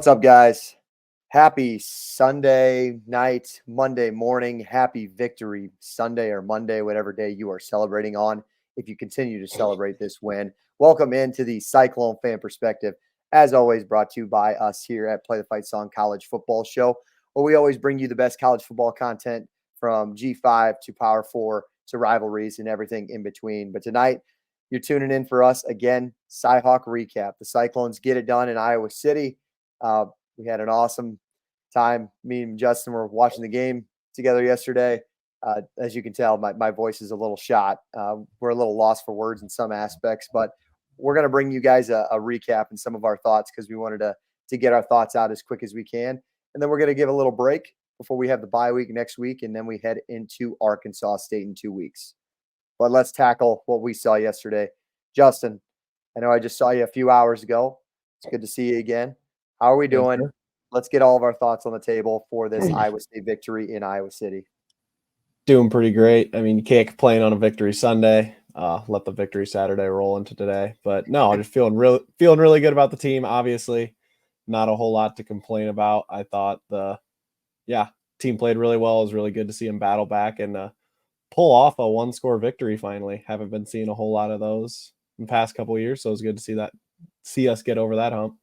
What's up, guys? Happy Sunday night, Monday morning. Happy Victory Sunday or Monday, whatever day you are celebrating on. If you continue to celebrate this win, welcome into the Cyclone Fan Perspective. As always, brought to you by us here at Play the Fight Song College Football Show, where we always bring you the best college football content from G5 to Power 4 to rivalries and everything in between. But tonight, you're tuning in for us again, Cyhawk Recap. The Cyclones get it done in Iowa City. We had an awesome time. Me and Justin were watching the game together yesterday. As you can tell, my voice is a little shot. We're a little lost for words in some aspects, but we're going to bring you guys a recap and some of our thoughts because we wanted to get our thoughts out as quick as we can. And then we're going to give a little break before we have the bye week next week, and then we head into Arkansas State in 2 weeks. But let's tackle what we saw yesterday. Justin, I know I just saw you a few hours ago. It's good to see you again. How are we doing? Sure. Let's get all of our thoughts on the table for this Iowa State victory in Iowa City. Doing pretty great. I mean, you can't complain on a victory Sunday. Let the victory Saturday roll into today. But no, just feeling really good about the team. Obviously, not a whole lot to complain about. I thought team played really well. It was really good to see them battle back and pull off a one-score victory finally. Haven't been seeing a whole lot of those in the past couple of years, so it was good to see us get over that hump.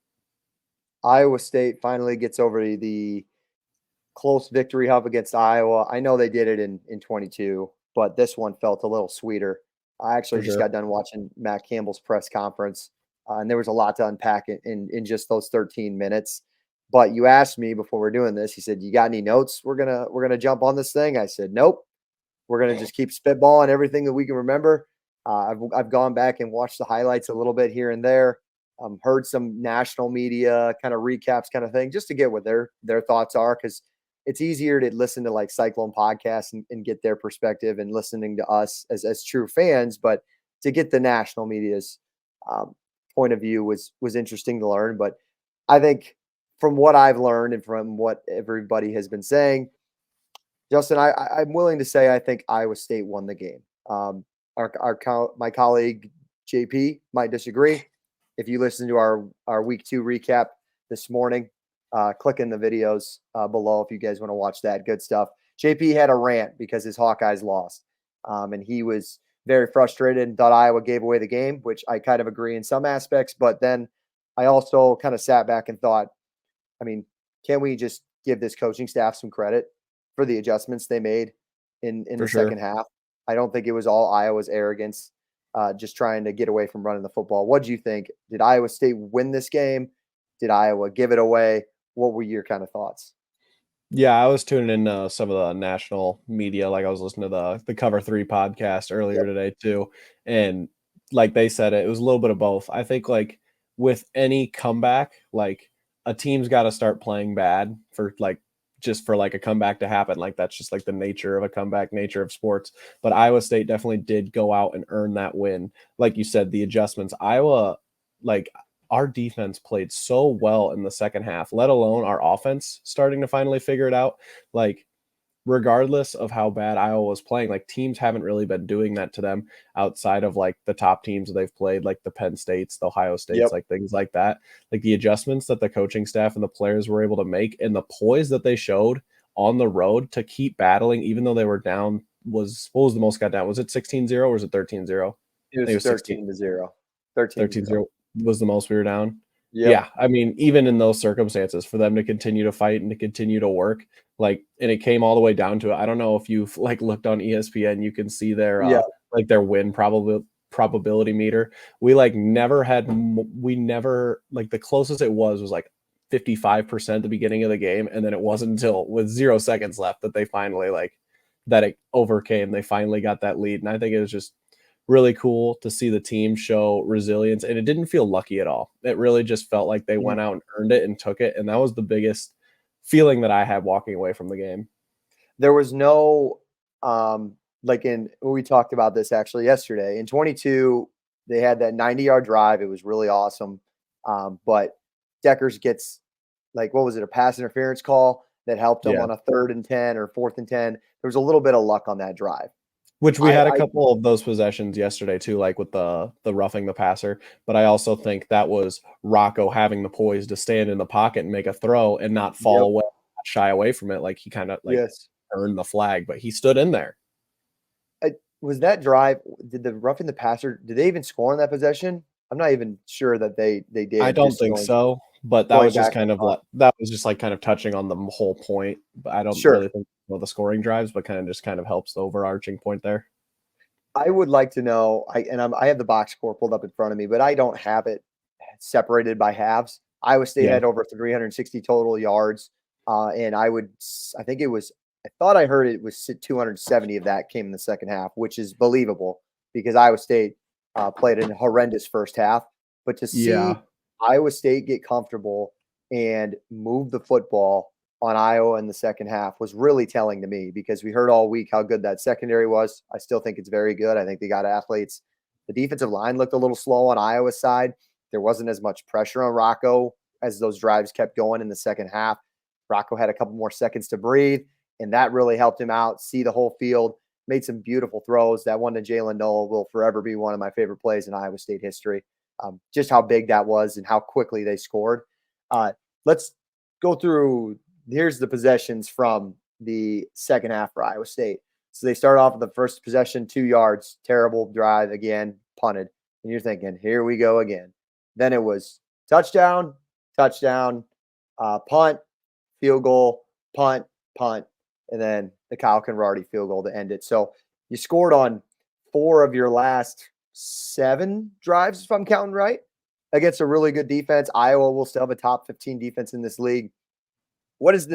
Iowa State finally gets over the close victory hump against Iowa. I know they did it in 22, but this one felt a little sweeter. I actually just got done watching Matt Campbell's press conference, and there was a lot to unpack in just those 13 minutes. But you asked me before we're doing this, he said, "You got any notes? We're gonna jump on this thing." I said, "Nope. We're gonna just keep spitballing everything that we can remember." I've gone back and watched the highlights a little bit here and there. Heard some national media kind of recaps kind of thing just to get what their thoughts are, because it's easier to listen to like Cyclone podcasts and get their perspective and listening to us as true fans. But to get the national media's point of view was interesting to learn. But I think from what I've learned and from what everybody has been saying, Justin, I'm willing to say I think Iowa State won the game. My colleague JP might disagree. If you listen to our week 2 recap this morning, click in the videos below if you guys want to watch that. Good stuff. JP had a rant because his Hawkeyes lost, and he was very frustrated and thought Iowa gave away the game, which I kind of agree in some aspects. But then I also kind of sat back and thought, I mean, can we just give this coaching staff some credit for the adjustments they made in the second half? I don't think it was all Iowa's arrogance. Just trying to get away from running the football. What do you think? Did Iowa State win this game? Did Iowa give it away? What were your kind of thoughts? Yeah, I was tuning in some of the national media. Like I was listening to the Cover 3 podcast earlier today too. And like they said, it was a little bit of both. I think like with any comeback, like a team's got to start playing bad for a comeback to happen. Like that's just like the nature of a comeback, nature of sports. But Iowa State definitely did go out and earn that win. Like you said, the adjustments. Iowa, like our defense played so well in the second half, let alone our offense starting to finally figure it out. Like regardless of how bad Iowa was playing, like teams haven't really been doing that to them outside of like the top teams that they've played, like the Penn States, the Ohio States, like things like that. Like the adjustments that the coaching staff and the players were able to make and the poise that they showed on the road to keep battling, even though they were down, what was the most got down? Was it 16-0 or was it 13-0? It was 13-0. 13-0 was the most we were down. Yeah, I mean, even in those circumstances, for them to continue to fight and to continue to work, like, and it came all the way down to it. I don't know if you've like looked on ESPN, you can see their like their win probability meter. We never like the closest it was like 55% at the beginning of the game, and then it wasn't until with 0 seconds left that they finally that it overcame. They finally got that lead, and I think it was just really cool to see the team show resilience, and it didn't feel lucky at all. It really just felt like they went out and earned it and took it, and that was the biggest feeling that I had walking away from the game. There was no we talked about this actually yesterday. In 22, they had that 90-yard drive. It was really awesome. But Deckers gets what was it, a pass interference call that helped them on a 3rd and 10 or 4th and 10. There was a little bit of luck on that drive. Which we had a I couple of those possessions yesterday too, like with the roughing the passer. But I also think that was Rocco having the poise to stand in the pocket and make a throw and not fall Yep. away, not shy away from it. Like he kind of like Yes. earned the flag, but he stood in there. Was that drive? Did the roughing the passer? Did they even score on that possession? I'm not even sure that they I did. don't Just think so, but that going was just back on kind of thought. like that was just like kind of touching on the whole point. But I don't Sure. really think the scoring drives, but kind of helps the overarching point there. I would like to know. I have the box score pulled up in front of me, but I don't have it separated by halves. Iowa State Yeah. had over 360 total yards, and I think it was. I thought I heard it was 270 of that came in the second half, which is believable because Iowa State played a horrendous first half. But to Yeah. see Iowa State get comfortable and move the football on Iowa in the second half was really telling to me because we heard all week how good that secondary was. I still think it's very good. I think they got athletes. The defensive line looked a little slow on Iowa's side. There wasn't as much pressure on Rocco as those drives kept going in the second half. Rocco had a couple more seconds to breathe, and that really helped him out, see the whole field, made some beautiful throws. That one to Jalen Noel will forever be one of my favorite plays in Iowa State history. Just how big that was and how quickly they scored. Let's go through. Here's the possessions from the second half for Iowa State. So they start off with the first possession, 2 yards, terrible drive again, punted. And you're thinking, here we go again. Then it was touchdown, touchdown, punt, field goal, punt, punt, and then the Kyle Conradi field goal to end it. So you scored on 4 of your last 7 drives, if I'm counting right, against a really good defense. Iowa will still have a top 15 defense in this league. What is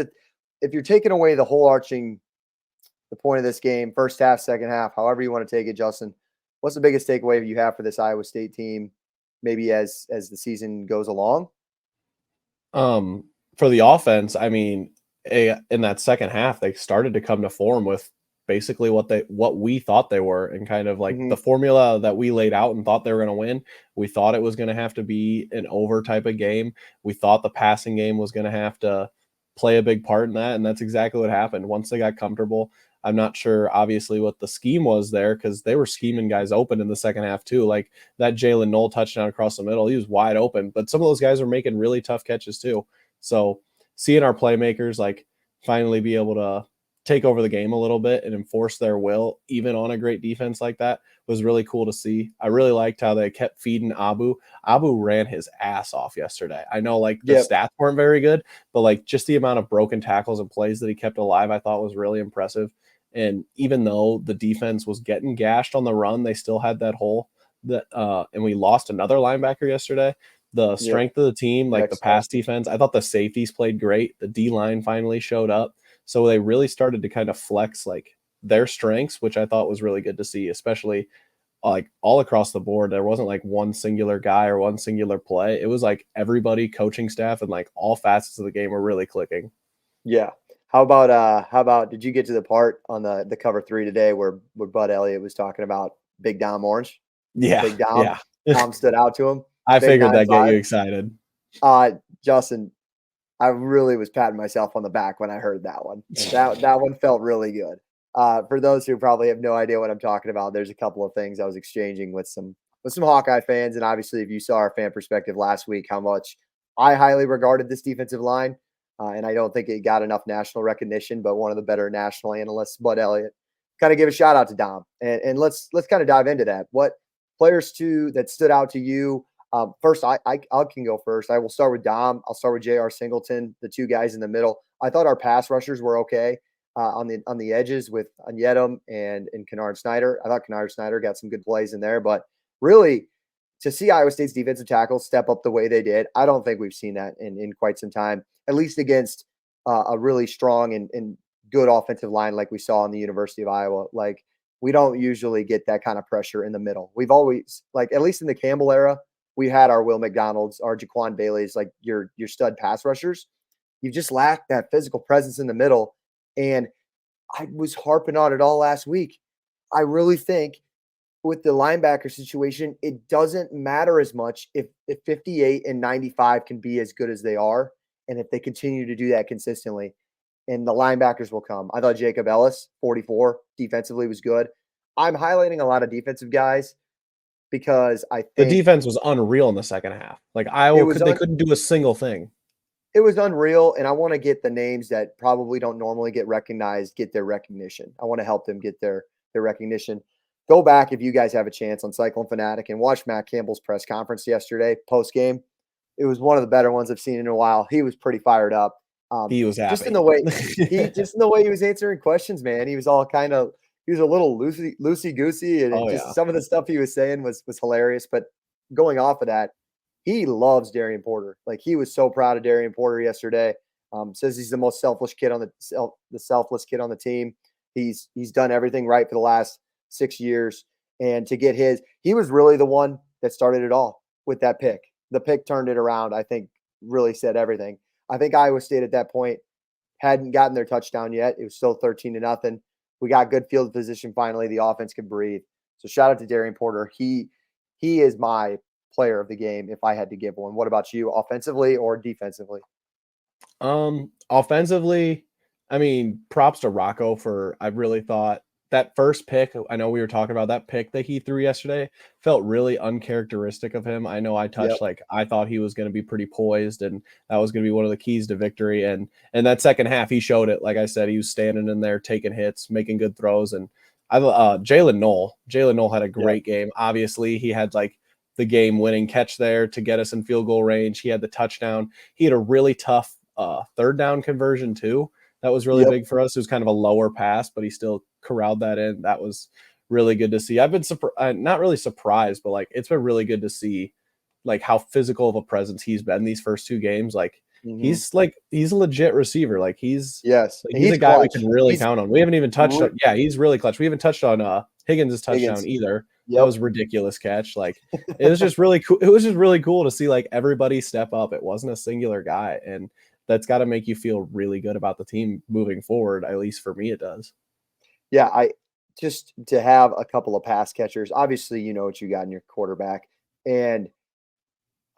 if you're taking away the point of this game, first half, second half, however you want to take it, Justin, what's the biggest takeaway you have for this Iowa State team, maybe as the season goes along? For the offense, I mean, in that second half, they started to come to form with basically what we thought they were, and kind of like Mm-hmm. the formula that we laid out and thought they were going to win. We thought it was going to have to be an over type of game. We thought the passing game was going to have to play a big part in that, and that's exactly what happened. Once they got comfortable, I'm not sure, obviously, what the scheme was there because they were scheming guys open in the second half too. Like that Jalen Noel touchdown across the middle, he was wide open, but some of those guys were making really tough catches too. So seeing our playmakers like finally be able to take over the game a little bit and enforce their will, even on a great defense like that, was really cool to see. I really liked how they kept feeding Abu. Abu ran his ass off yesterday. I know like the Yep. stats weren't very good, but like just the amount of broken tackles and plays that he kept alive, I thought was really impressive. And even though the defense was getting gashed on the run, they still had that hole that and we lost another linebacker yesterday. The Yep. strength of the team, like the pass defense, I thought the safeties played great. The D line finally showed up. So they really started to kind of flex like their strengths, which I thought was really good to see, especially like all across the board. There wasn't like one singular guy or one singular play. It was like everybody, coaching staff, and like all facets of the game were really clicking. Yeah. How about did you get to the part on the cover 3 today where Bud Elliott was talking about Big Dom Orange? Yeah, Big Dom. yeah. Dom stood out to him. I Big figured that get 9-5. you excited. Justin, I really was patting myself on the back when I heard that one. That one felt really good. For those who probably have no idea what I'm talking about, there's a couple of things I was exchanging with some Hawkeye fans, and obviously, if you saw our fan perspective last week, how much I highly regarded this defensive line, and I don't think it got enough national recognition. But one of the better national analysts, Bud Elliott, kind of give a shout out to Dom, and let's kind of dive into that. What players that stood out to you? First, I can go first. I will start with Dom. I'll start with J.R. Singleton, the 2 guys in the middle. I thought our pass rushers were okay on the edges with Anyedem and Kennard Snyder. I thought Kennard Snyder got some good plays in there, but really to see Iowa State's defensive tackles step up the way they did, I don't think we've seen that in quite some time, at least against a really strong and good offensive line like we saw in the University of Iowa. Like we don't usually get that kind of pressure in the middle. We've always, like at least in the Campbell era, we had our Will McDonald's, our Jaquan Bailey's, like your stud pass rushers. You just lacked that physical presence in the middle. And I was harping on it all last week. I really think with the linebacker situation, it doesn't matter as much if 58 and 95 can be as good as they are, and if they continue to do that consistently, and the linebackers will come. I thought Jacob Ellis, 44, defensively was good. I'm highlighting a lot of defensive guys because I The think defense was unreal in the second half. Like they couldn't do a single thing. it was unreal, and I want to get the names that probably don't normally get recognized get their recognition. I want to help them get their recognition. Go back if you guys have a chance on Cyclone Fanatic and watch Matt Campbell's press conference yesterday post game. It was one of the better ones I've seen in a while. He was pretty fired up. He was happy. Just in the way he was answering questions, man. He was all he was a little loosey goosey, and some of the stuff he was saying was hilarious. But going off of that, he loves Darian Porter. Like, he was so proud of Darian Porter yesterday. Says he's the most selfless kid on the selfless kid on the team. He's done everything right for the last 6 years, and to get he was really the one that started it all with that pick. The pick turned it around. I think really said everything. I think Iowa State at that point hadn't gotten their touchdown yet. It was still 13-0. We got good field position finally. The offense could breathe. So shout out to Darian Porter. He is my player of the game if I had to give one. What about you, offensively or defensively? Offensively, I mean, props to Rocco I really thought that first pick, I know we were talking about that pick that he threw yesterday, felt really uncharacteristic of him. I know I touched I thought he was going to be pretty poised, and that was going to be one of the keys to victory. And that second half, he showed it. Like I said, he was standing in there, taking hits, making good throws. And Jalen Knoll had a great game. Obviously, he had the game-winning catch there to get us in field goal range. He had the touchdown. He had a really tough third down conversion too. That was really big for us. It was kind of a lower pass, but he still corralled that in. That was really good to see. I've been not really surprised, but it's been really good to see how physical of a presence he's been these first two games. He's a legit receiver. He's a guy we can really count on. We haven't even touched on. Yeah, he's really clutch. We haven't touched on Higgins' touchdown either. That was a ridiculous catch. It was just really cool. It was just really cool to see everybody step up. It wasn't a singular guy, and that's got to make you feel really good about the team moving forward. At least for me, it does. Yeah, I just to have a couple of pass catchers. Obviously, you know what you got in your quarterback, and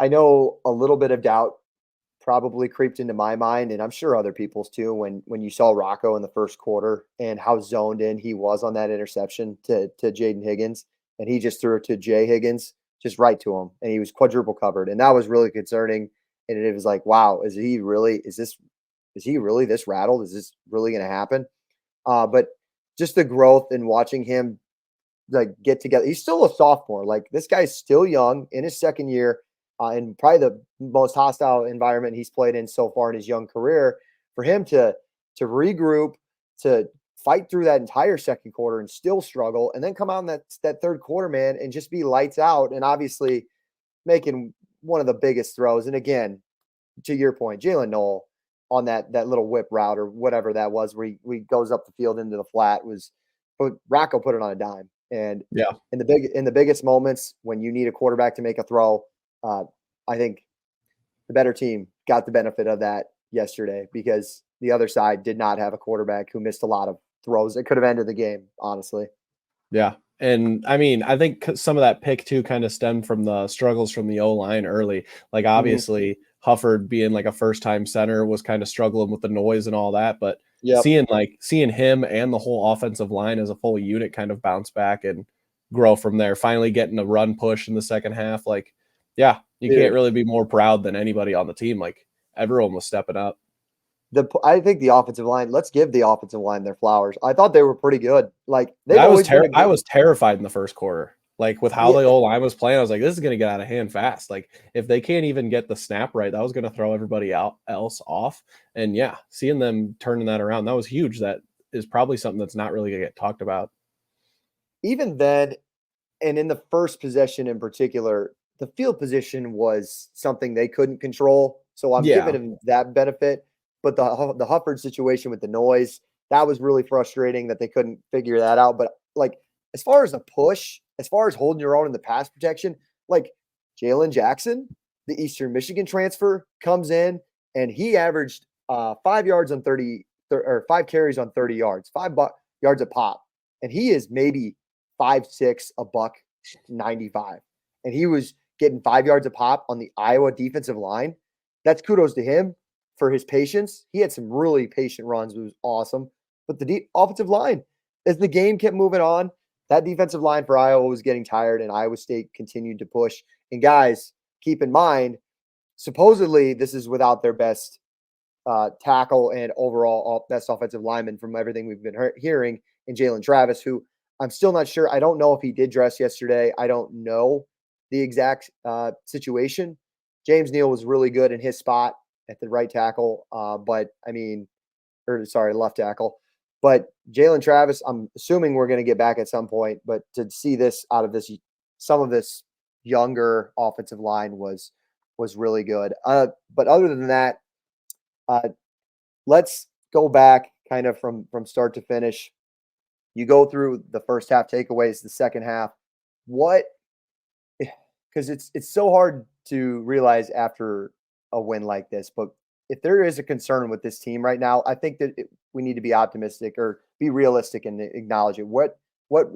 I know a little bit of doubt probably creeped into my mind, and I'm sure other people's too, when you saw Rocco in the first quarter and how zoned in he was on that interception to Jaden Higgins, and he just threw it to Jay Higgins, just right to him, and he was quadruple covered, and that was really concerning. And it was like, wow, is he really this rattled? Is this really going to happen? But just the growth and watching him get together. He's still a sophomore. This guy's still young in his second year, and probably the most hostile environment he's played in so far in his young career. For him to regroup, to fight through that entire second quarter and still struggle, and then come out in that third quarter, man, and just be lights out, and obviously making one of the biggest throws. And again, to your point, Jalen Knoll on that little whip route or whatever that was, where he goes up the field into the flat, Rocco put it on a dime. And in the biggest moments when you need a quarterback to make a throw, I think the better team got the benefit of that yesterday, because the other side did not have a quarterback who missed a lot of throws that could have ended the game, honestly. Yeah. And I mean, I think some of that pick too kind of stemmed from the struggles from the O-line early. Obviously Hufford being a first-time center was kind of struggling with the noise and all that, but seeing him and the whole offensive line as a full unit kind of bounce back and grow from there, finally getting a run push in the second half. You can't really be more proud than anybody on the team. Everyone was stepping up. I think the offensive line, let's give the offensive line their flowers. I thought they were pretty good. I was terrified in the first quarter. With how the O-line was playing, I was like, this is going to get out of hand fast. If they can't even get the snap right, that was going to throw everybody else off. And seeing them turning that around, that was huge. That is probably something that's not really going to get talked about. Even then, and in the first possession in particular, the field position was something they couldn't control. So I'm giving them that benefit. But the Hufford situation with the noise, that was really frustrating that they couldn't figure that out. But as far as a push, as far as holding your own in the pass protection, Jalen Jackson, the Eastern Michigan transfer, comes in and he averaged 5 yards on 30 or 5 carries on 30 yards, 5 yards a pop. And he is maybe 5'6", $195. And he was getting 5 yards a pop on the Iowa defensive line. That's kudos to him for his patience. He had some really patient runs. It was awesome. But the offensive line, as the game kept moving on, that defensive line for Iowa was getting tired, and Iowa State continued to push. And guys, keep in mind, supposedly this is without their best tackle and overall best offensive lineman from everything we've been hearing in Jalen Travis, who I'm still not sure. I don't know if he did dress yesterday. I don't know the exact situation. James Neal was really good in his spot at the right tackle, left tackle. But Jalen Travis, I'm assuming we're going to get back at some point. But to see this out of some of this younger offensive line was really good. But other than that, let's go back kind of from start to finish. You go through the first half takeaways, the second half. Because it's so hard to realize after a win like this, but if there is a concern with this team right now, I think that we need to be optimistic or be realistic and acknowledge it. What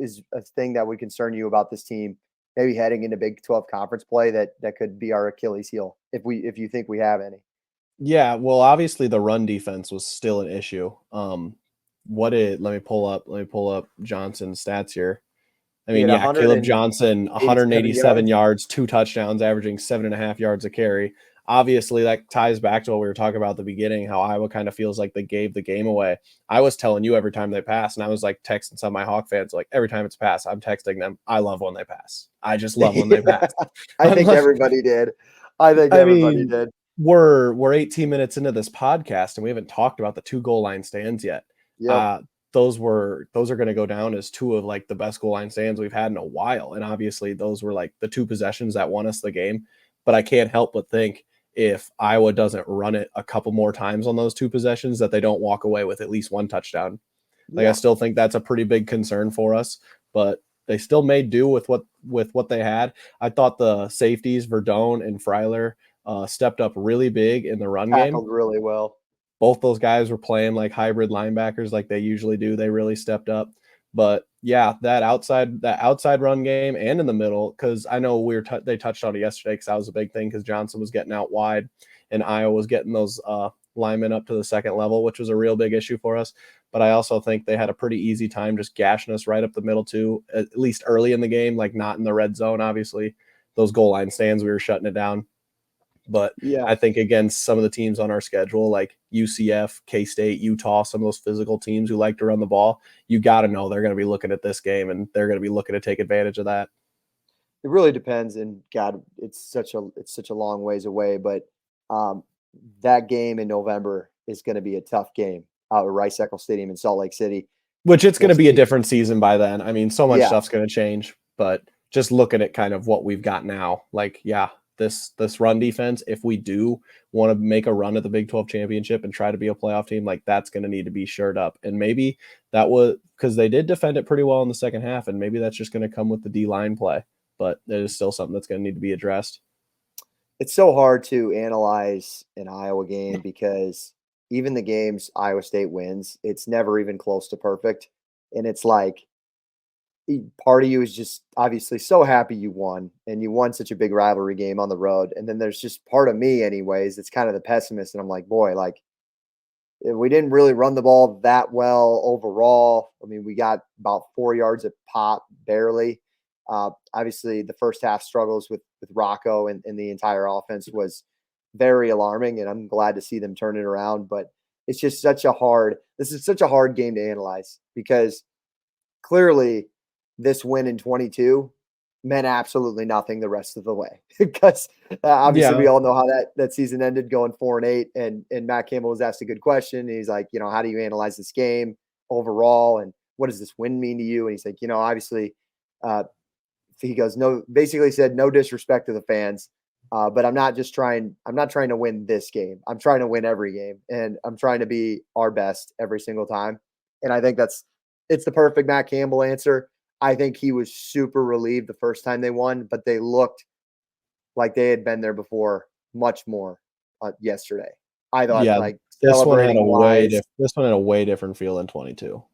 is a thing that would concern you about this team, maybe heading into Big 12 conference play that could be our Achilles heel if you think we have any? Yeah, well, obviously the run defense was still an issue. Let me pull up Johnson's stats here. I mean, yeah, Caleb Johnson, 187 yards, 2 touchdowns, averaging 7.5 yards a carry. Obviously, that ties back to what we were talking about at the beginning, how Iowa kind of feels like they gave the game away. I was telling you every time they pass, and I was like texting some of my Hawk fans, like every time it's pass, I'm texting them, I love when they pass. I just love when they pass. I think everybody did. Did. We're 18 minutes into this podcast, and we haven't talked about the 2 goal line stands yet. Yeah. Those are going to go down as 2 of like the best goal line stands we've had in a while. And obviously those were like the 2 possessions that won us the game. But I can't help but think if Iowa doesn't run it a couple more times on those 2 possessions, that they don't walk away with at least 1 touchdown. Like, I still think that's a pretty big concern for us, but they still made do with what they had. I thought the safeties, Verdone and Freiler, stepped up really big in the run game. Tackled really well. Both those guys were playing like hybrid linebackers like they usually do. They really stepped up. But yeah, that outside run game and in the middle, because I know they touched on it yesterday because that was a big thing because Johnson was getting out wide and Iowa was getting those linemen up to the second level, which was a real big issue for us. But I also think they had a pretty easy time just gashing us right up the middle too, at least early in the game, like not in the red zone, obviously. Those goal line stands, we were shutting it down. But yeah, I think against some of the teams on our schedule, like UCF, K-State, Utah, some of those physical teams who like to run the ball, you got to know they're going to be looking at this game and they're going to be looking to take advantage of that. It really depends. And God, it's such a long ways away, but that game in November is going to be a tough game out at Rice-Eccles Stadium in Salt Lake City. Which it's going to be a different season by then. I mean, so much stuff's going to change, but just looking at kind of what we've got now, like, yeah, this run defense, if we do want to make a run at the Big 12 championship and try to be a playoff team, like that's going to need to be shored up. And maybe that was because they did defend it pretty well in the second half, and maybe that's just going to come with the D-line play, but it is still something that's going to need to be addressed. It's so hard to analyze an Iowa game because even the games Iowa State wins, it's never even close to perfect. And it's like, part of you is just obviously so happy you won and you won such a big rivalry game on the road. And then there's just part of me anyways, it's kind of the pessimist. And I'm like, boy, like we didn't really run the ball that well overall. I mean, we got about 4 yards a pop, barely. Obviously the first half struggles with Rocco and the entire offense was very alarming. And I'm glad to see them turn it around, but it's just this is such a hard game to analyze because clearly this win in 22 meant absolutely nothing the rest of the way because obviously we all know how that season ended going 4-8 and Matt Campbell was asked a good question. And he's like, how do you analyze this game overall? And what does this win mean to you? And he's like, obviously he goes, basically said no disrespect to the fans. But I'm not trying to win this game. I'm trying to win every game and I'm trying to be our best every single time. And I think it's the perfect Matt Campbell answer. I think he was super relieved the first time they won, but they looked like they had been there before much more yesterday. I thought this one had a way different feel than 22.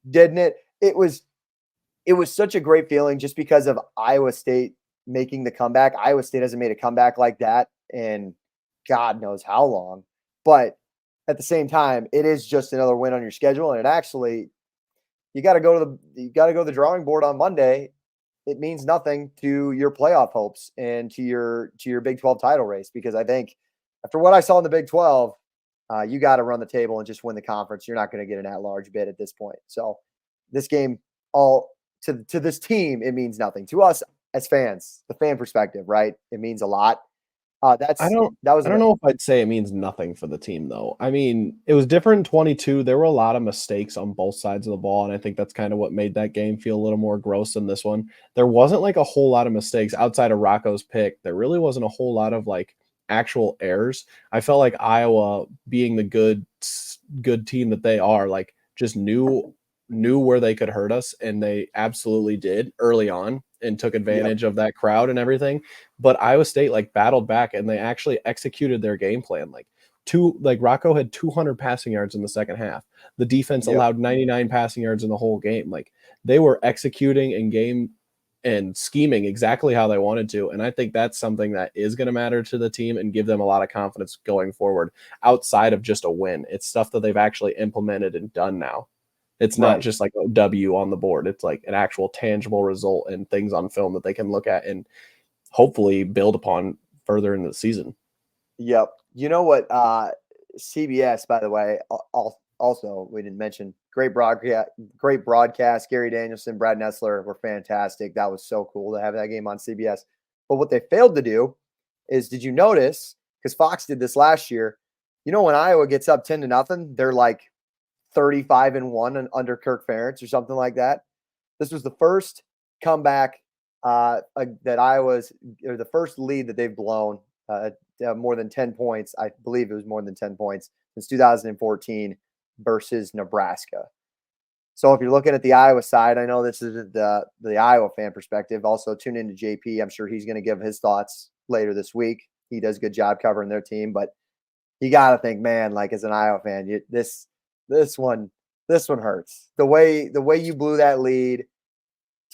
Didn't it? It was such a great feeling just because of Iowa State making the comeback. Iowa State hasn't made a comeback like that in God knows how long. But at the same time, it is just another win on your schedule. And it actually, you got to go to the drawing board on Monday. It means nothing to your playoff hopes and to your Big 12 title race, because I think after what I saw in the Big 12, you got to run the table and just win the conference. You're not going to get an at-large bid at this point. So this game, all to this team, it means nothing. To us as fans, the fan perspective, right? It means a lot. I don't know if I'd say it means nothing for the team, though. I mean, it was different in 22. There were a lot of mistakes on both sides of the ball, and I think that's kind of what made that game feel a little more gross than this one. There wasn't like a whole lot of mistakes outside of Rocco's pick. There really wasn't a whole lot of like actual errors. I felt like Iowa, being the good team that they are, like just knew where they could hurt us, and they absolutely did early on and took advantage of that crowd and everything. But Iowa State like battled back, and they actually executed their game plan. Like Rocco had 200 passing yards in the second half. The defense allowed 99 passing yards in the whole game. Like they were executing in game and scheming exactly how they wanted to. And I think that's something that is going to matter to the team and give them a lot of confidence going forward outside of just a win. It's stuff that they've actually implemented and done now. It's not just like a W on the board. It's like an actual tangible result and things on film that they can look at and hopefully build upon further in the season. Yep. You know what? CBS, by the way, also we didn't mention, great broadcast. Gary Danielson, Brad Nessler were fantastic. That was so cool to have that game on CBS. But what they failed to do is, did you notice? Because Fox did this last year. You know, when Iowa gets up 10-0, they're like 35-1 under Kirk Ferentz or something like that. This was the first comeback that Iowa's, or the first lead that they've blown more than 10 points. I believe it was more than 10 points since 2014 versus Nebraska. So if you're looking at the Iowa side, I know this is the Iowa fan perspective. Also tune into JP. I'm sure he's going to give his thoughts later this week. He does a good job covering their team, but you got to think, man, like as an Iowa fan, this one hurts. The way you blew that lead,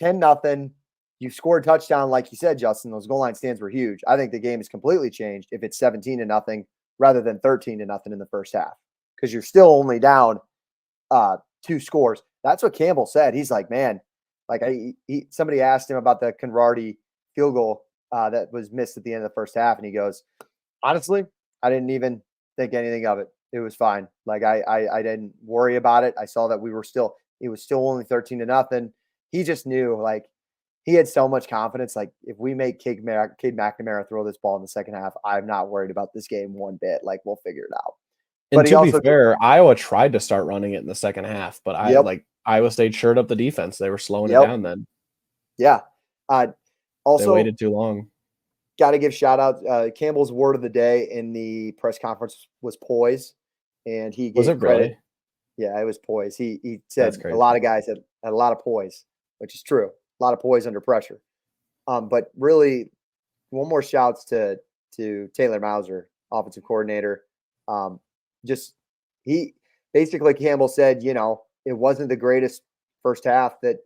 10-0. You scored a touchdown, like you said, Justin. Those goal line stands were huge. I think the game is completely changed if it's 17-0 rather than 13-0 in the first half, because you're still only down 2 scores. That's what Campbell said. He's like, man, like somebody asked him about the Conradi field goal that was missed at the end of the first half, and he goes, honestly, I didn't even think anything of it. It was fine. Like I didn't worry about it. I saw that it was still only 13-0. He just knew, like, he had so much confidence. Like, if we make Cade McNamara throw this ball in the second half, I'm not worried about this game one bit. Like, we'll figure it out. And but to be fair, Iowa tried to start running it in the second half, but Iowa State shored up the defense. They were slowing it down then. Yeah. Also, they waited too long. Got to give shout out. Campbell's word of the day in the press conference was poise, and he gave credit. Really? Yeah, it was poise. He said a lot of guys had a lot of poise, which is true. A lot of poise under pressure. But really, one more shouts to Taylor Mauser, offensive coordinator. He basically, Campbell said, you know, it wasn't the greatest first half that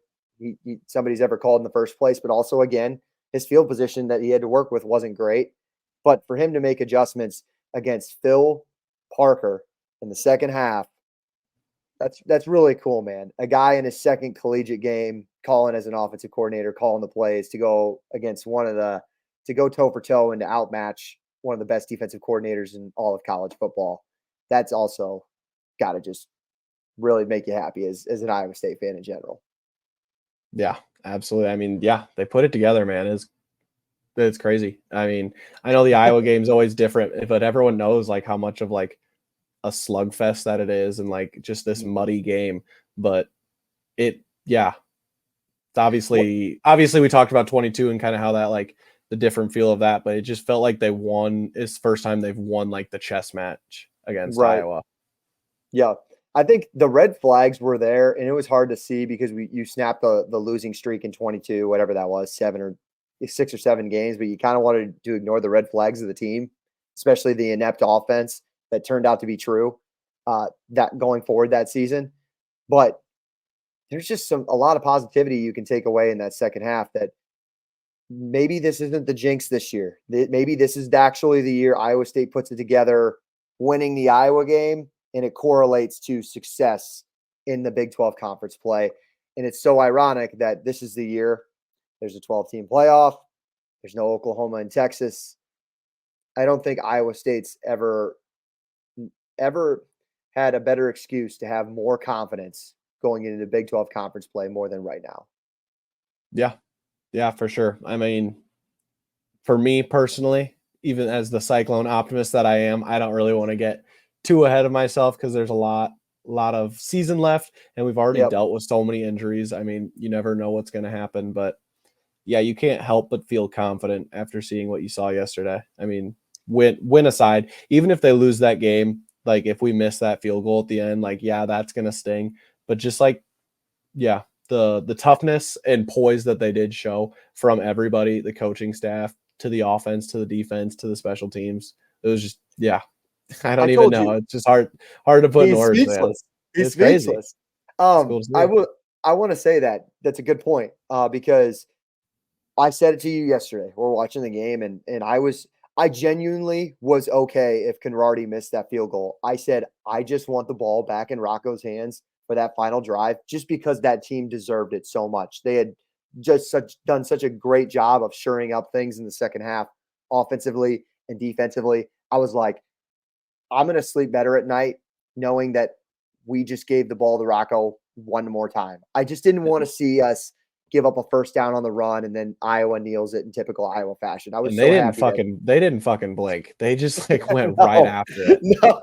somebody's ever called in the first place, but also, again, his field position that he had to work with wasn't great. But for him to make adjustments against Phil Parker in the second half, that's really cool, man. A guy in his second collegiate game calling as an offensive coordinator, calling the plays to go against to go toe for toe and to outmatch one of the best defensive coordinators in all of college football. That's also got to just really make you happy as an Iowa State fan in general. Yeah, absolutely. I mean, yeah, they put it together, man. It's crazy. I mean, I know the Iowa game's always different, but everyone knows like how much of like a slugfest that it is, and like just this muddy game. But it's obviously we talked about 22 and kind of how that, like, the different feel of that, but it just felt like they won. It's the first time they've won like the chess match against Iowa. Yeah. I think the red flags were there, and it was hard to see because you snapped the losing streak in 22, whatever that was, 6 or 7 games, but you kind of wanted to ignore the red flags of the team, especially the inept offense that turned out to be true that going forward that season. But there's just a lot of positivity you can take away in that second half, that maybe this isn't the jinx this year. Maybe this is actually the year Iowa State puts it together, winning the Iowa game, and it correlates to success in the Big 12 conference play. And it's so ironic that this is the year there's a 12-team playoff. There's no Oklahoma and Texas. I don't think Iowa State's ever had a better excuse to have more confidence going into the Big 12 conference play more than right now. Yeah. Yeah, for sure. I mean, for me personally, even as the Cyclone optimist that I am, I don't really want to get too ahead of myself because there's a lot of season left, and we've already dealt with so many injuries. I mean, you never know what's going to happen, but yeah, you can't help but feel confident after seeing what you saw yesterday. I mean, win aside, even if they lose that game, like if we miss that field goal at the end, like, yeah, that's going to sting. But just like, yeah, the toughness and poise that they did show from everybody, the coaching staff, to the offense, to the defense, to the special teams. It was just, yeah, I don't even know. It's just hard to put in words, man. He's speechless. Cool I want to say that that's a good point because I said it to you yesterday. We're watching the game, and I genuinely was okay if Conradi missed that field goal. I said I just want the ball back in Rocco's hands for that final drive, just because that team deserved it so much. They had just done such a great job of shoring up things in the second half, offensively and defensively. I was like, I'm going to sleep better at night knowing that we just gave the ball to Rocco one more time. I just didn't want to see us give up a first down on the run and then Iowa kneels it in typical Iowa fashion. I was they didn't fucking blink. They just like went right after it. No,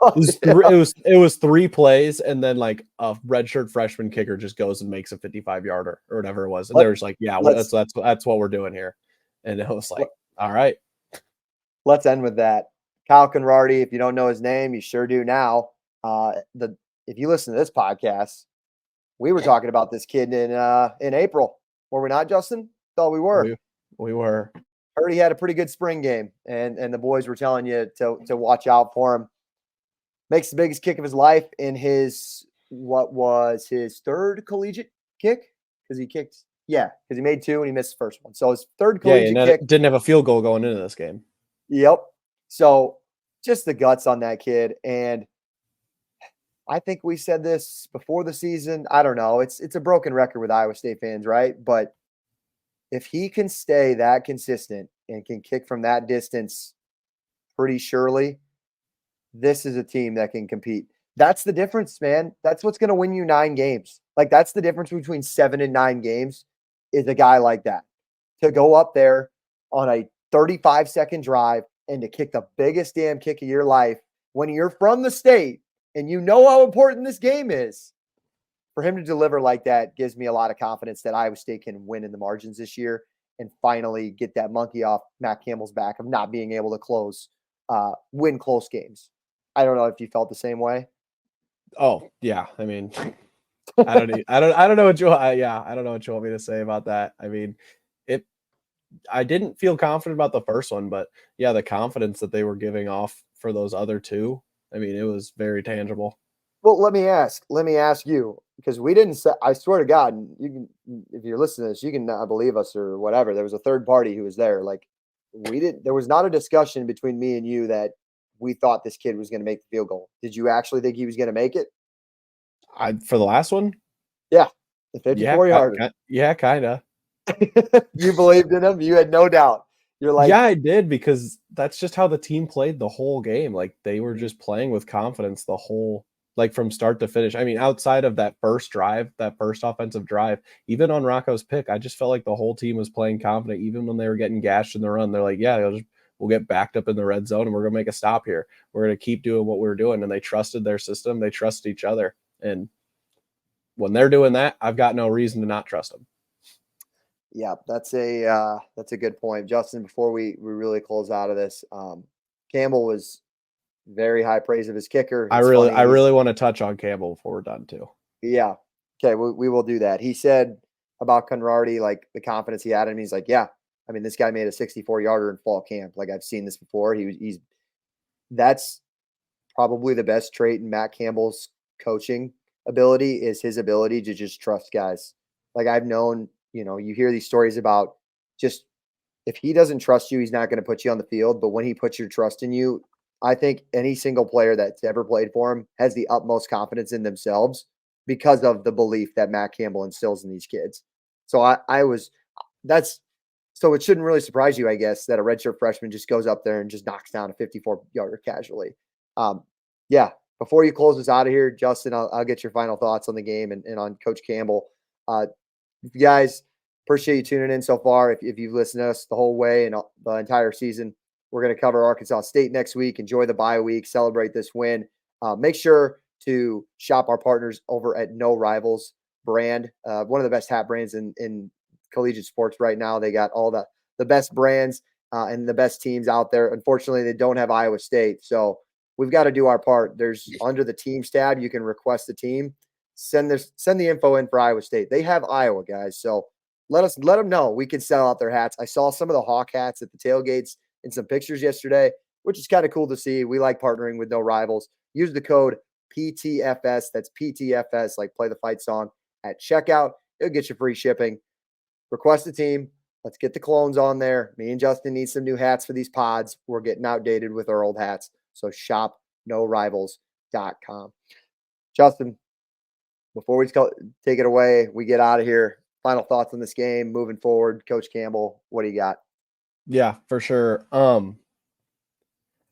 it was 3 plays, and then like a redshirt freshman kicker just goes and makes a 55-yarder or whatever it was. And they were just like, yeah, that's what we're doing here. And it was like, all right. Let's end with that. Kyle Conradi, if you don't know his name, you sure do now. If you listen to this podcast, we were talking about this kid in April. Were we not, Justin? Thought we were. We were. Heard he had a pretty good spring game, and the boys were telling you to watch out for him. Makes the biggest kick of his life in what was his third collegiate kick, because he made 2 and he missed the first one. So his third collegiate kick. Didn't have a field goal going into this game. Yep. So just the guts on that kid. And I think we said this before the season. I don't know. It's a broken record with Iowa State fans, right? But if he can stay that consistent and can kick from that distance pretty surely, this is a team that can compete. That's the difference, man. That's what's going to win you 9 games. Like, that's the difference between 7 and 9 games, is a guy like that. To go up there on a 35-second drive and to kick the biggest damn kick of your life when you're from the state and you know how important this game is. For him to deliver like that gives me a lot of confidence that Iowa State can win in the margins this year and finally get that monkey off Matt Campbell's back of not being able to win close games. I don't know if you felt the same way. Oh yeah, I mean, I don't know what you want me to say about that. I mean, I didn't feel confident about the first one, but yeah, the confidence that they were giving off for those other 2, I mean, it was very tangible. Well, let me ask you, because we didn't say, I swear to God, you can, if you're listening to this, you can not believe us or whatever. There was a third party who was there. Like, there was not a discussion between me and you that we thought this kid was going to make the field goal. Did you actually think he was going to make it? For the last one? Yeah. The 54-yarder. Yeah, kind of. You believed in him? You had no doubt. You're like, yeah, I did, because that's just how the team played the whole game. Like, they were just playing with confidence the whole, like, from start to finish. I mean, outside of that first drive, that first offensive drive, even on Rocco's pick, I just felt like the whole team was playing confident, even when they were getting gashed in the run. They're like, yeah, we'll get backed up in the red zone and we're going to make a stop here. We're going to keep doing what we're doing. And they trusted their system. They trusted each other. And when they're doing that, I've got no reason to not trust them. Yeah, that's a good point. Justin, before we really close out of this, Campbell was very high praise of his kicker. I really want to touch on Campbell before we're done too. Yeah. Okay, we will do that. He said about Conradi, like, the confidence he had in him. He's like, yeah, I mean, this guy made a 64-yarder in fall camp. Like, I've seen this before. That's probably the best trait in Matt Campbell's coaching ability, is his ability to just trust guys. Like, I've known, you hear these stories about just, if he doesn't trust you, he's not going to put you on the field. But when he puts your trust in you, I think any single player that's ever played for him has the utmost confidence in themselves because of the belief that Matt Campbell instills in these kids. So so it shouldn't really surprise you, I guess, that a redshirt freshman just goes up there and just knocks down a 54-yarder casually. Yeah, before you close us out of here, Justin, I'll get your final thoughts on the game and on Coach Campbell. You guys, appreciate you tuning in so far. If you've listened to us the whole way and the entire season, we're going to cover Arkansas State next week. Enjoy the bye week. Celebrate this win. Make sure to shop our partners over at No Rivals brand, one of the best hat brands in collegiate sports right now. They got all the best brands and the best teams out there. Unfortunately, they don't have Iowa State, so we've got to do our part. There's under the teams tab, you can request a team. Send the info in for Iowa State. They have Iowa, guys. So let them know we can sell out their hats. I saw some of the Hawk hats at the tailgates in some pictures yesterday, which is kind of cool to see. We like partnering with No Rivals. Use the code PTFS. That's PTFS, like Play the Fight song at checkout. It'll get you free shipping. Request a team. Let's get the clones on there. Me and Justin need some new hats for these pods. We're getting outdated with our old hats. So shop norivals.com. Justin, before we take it away, we get out of here. Final thoughts on this game moving forward. Coach Campbell, what do you got? Yeah, for sure.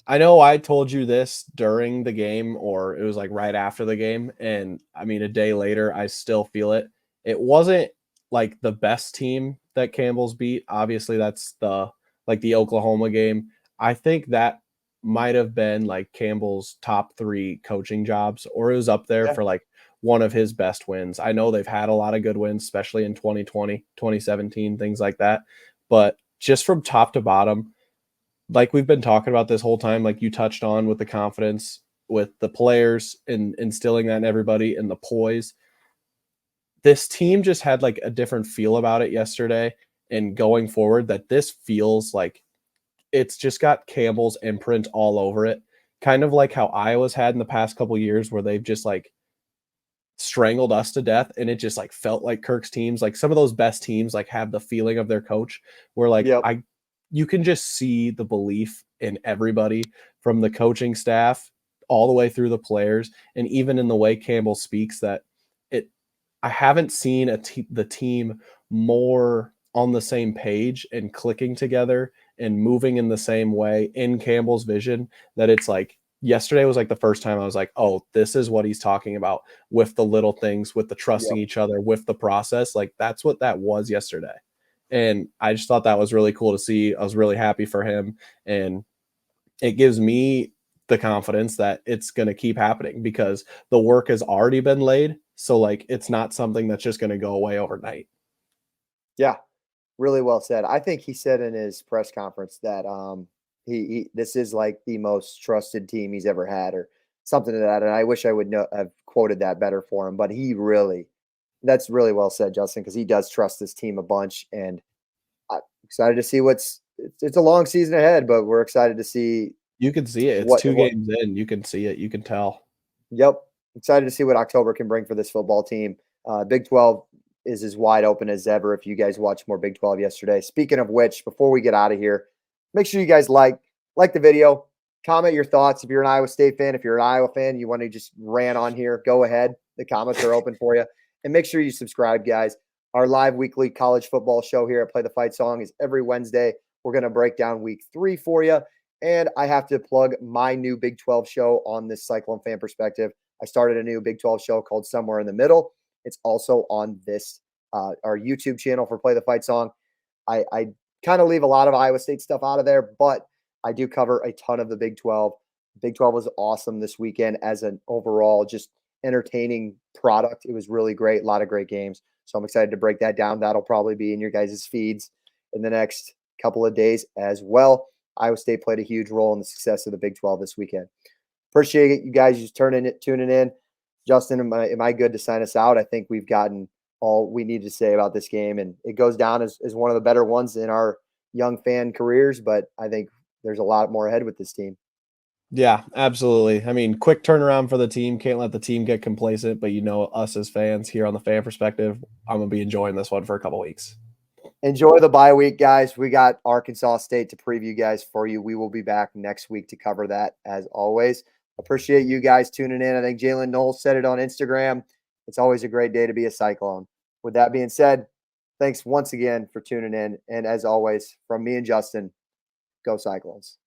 I know I told you this during the game, or it was like right after the game. And I mean, a day later, I still feel it. It wasn't like the best team that Campbell's beat. Obviously, that's the Oklahoma game. I think that might have been like Campbell's top 3 coaching jobs, or it was up there for like one of his best wins. I know they've had a lot of good wins, especially in 2020, 2017, things like that. But just from top to bottom, like we've been talking about this whole time, like you touched on with the confidence with the players and instilling that in everybody and the poise. This team just had like a different feel about it yesterday, and going forward that this feels like it's just got Campbell's imprint all over it. Kind of like how Iowa's had in the past couple of years where they've just like strangled us to death, and it just like felt like Kirk's teams, like some of those best teams like have the feeling of their coach where like you can just see the belief in everybody from the coaching staff all the way through the players, and even in the way Campbell speaks, that I haven't seen the team more on the same page and clicking together and moving in the same way in Campbell's vision, that it's like yesterday was like the first time I was like, oh, this is what he's talking about with the little things, with the trusting each other, with the process. Like that's what that was yesterday. And I just thought that was really cool to see. I was really happy for him. And it gives me the confidence that it's going to keep happening because the work has already been laid. So like, it's not something that's just going to go away overnight. Yeah, really well said. I think he said in his press conference that this is like the most trusted team he's ever had, or something to that. And I wish I would have quoted that better for him, but that's really well said, Justin, because he does trust this team a bunch, and I'm excited to see it's a long season ahead, but we're excited to see. You can see it. It's 2 games in. You can see it. You can tell. Yep. Excited to see what October can bring for this football team. Big 12 is as wide open as ever. If you guys watched more Big 12 yesterday. Speaking of which, before we get out of here, make sure you guys like the video, comment your thoughts. If you're an Iowa State fan, if you're an Iowa fan, you want to just rant on here, go ahead. The comments are open for you. And make sure you subscribe, guys. Our live weekly college football show here at Play the Fight Song is every Wednesday. We're going to break down week 3 for you. And I have to plug my new Big 12 show on this Cyclone Fan Perspective. I started a new Big 12 show called Somewhere in the Middle. It's also on this our YouTube channel for Play the Fight Song. I kind of leave a lot of Iowa State stuff out of there, but I do cover a ton of the Big 12. Big 12 was awesome this weekend as an overall just entertaining product. It was really great. A lot of great games. So I'm excited to break that down. That'll probably be in your guys' feeds in the next couple of days as well. Iowa State played a huge role in the success of the Big 12 this weekend. Appreciate it, you guys just tuning in. Justin, am I good to sign us out? I think we've gotten all we need to say about this game, and it goes down as one of the better ones in our young fan careers, but I think there's a lot more ahead with this team. Yeah, absolutely. I mean, quick turnaround for the team. Can't let the team get complacent, but us as fans here on the Fan Perspective, I'm going to be enjoying this one for a couple weeks. Enjoy the bye week, guys. We got Arkansas State to preview, guys, for you. We will be back next week to cover that, as always. Appreciate you guys tuning in. I think Jalen Knowles said it on Instagram. It's always a great day to be a Cyclone. With that being said, thanks once again for tuning in. And as always, from me and Justin, go Cyclones.